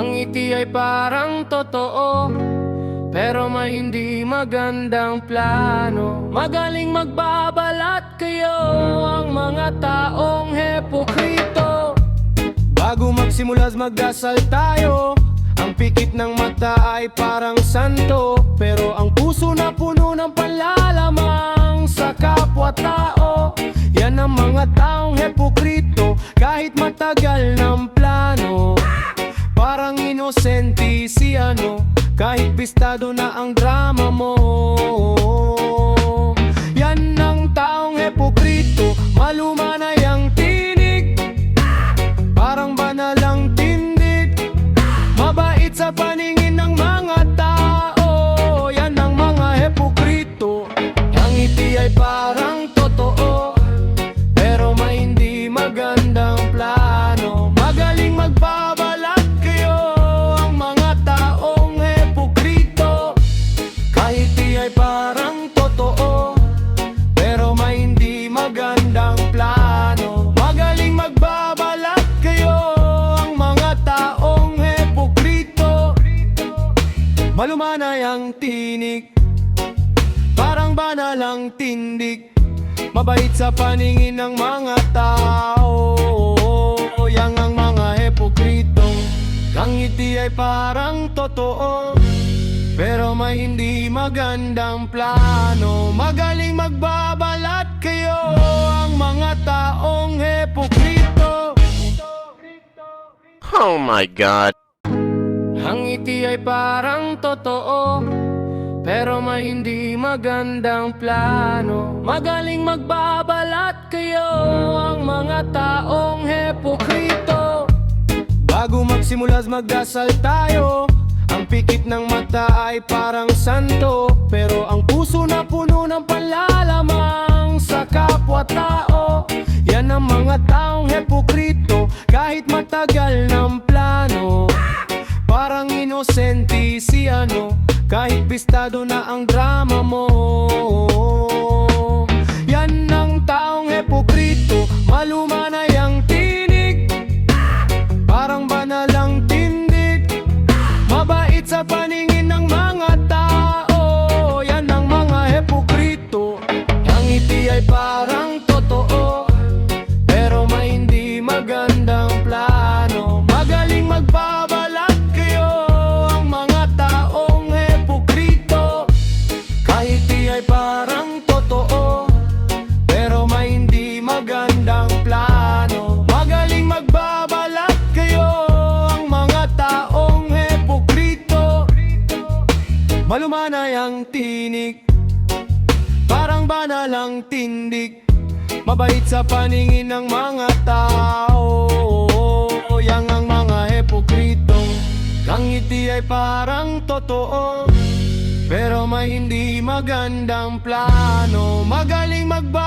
Ang ngiti ay parang totoo, pero may hindi magandang plano. Magaling magbabalat kayo, ang mga taong hepokrito. Bago magsimula's magdasal tayo. Ang pikit ng mata ay parang santo, pero ang puso na puno ng panlalamang sa kapwa-tao. Yan ang mga taong hepokrito, kahit matagal ng plano. Parang inosente si ano, kahit pistado na ang drama mo. Yan ang taong hepokrito, maluma na yang tinig, parang banalang tindig, mabait sa paningin ng mga tao. Yan ang mga hepokrito. Ang ngiti ay parang totoo, pero may hindi magandang plano. Magaling magbabalat kayo, ang mga taong hepokrito. Kahit di ay parang totoo, pero may hindi magandang plano. Magaling magbabalat kayo, ang mga taong hepokrito. Malumanay ang tinig, parang banalang tindig, mabait sa paningin ng mga tao. Yang ang mga hepokrito. Ang ngiti ay parang totoo, pero may hindi magandang plano. Magaling magbabalat kayo, ang mga taong hepokrito. Oh my God. Ang ngiti ay parang totoo, pero may hindi magandang plano. Magaling magbabalat kayo, ang mga taong hepokrito. Bago magsimula's magdasal tayo. Ang pikit ng mata ay parang santo, pero ang puso na puno ng panlalamang sa kapwa-tao. Yan ang mga taong hepokrito, kahit matagal ng plano. Parang inosente si ano, kahit pistado na ang drama mo. Yan ang taong hepokrito, maluma na yang tinig, parang banalang tindig, mabait sa paningin ng mga tao. Yan ang mga hepokrito. Ang ngiti ay parang totoo, pero may hindi magandang plano. Magaling magbabalat kayo, ang mga taong hepokrito. Kahit di ay parang totoo, pero may hindi magandang plano. Magaling magbabalat kayo, ang mga taong hepokrito. Malumanay ang tinig, parang banalang tindig, mabait sa paningin ng mga tao. Yang ang mga hepokrito. Ang ngiti ay parang totoo, pero may hindi magandang plano. Magaling magbabalat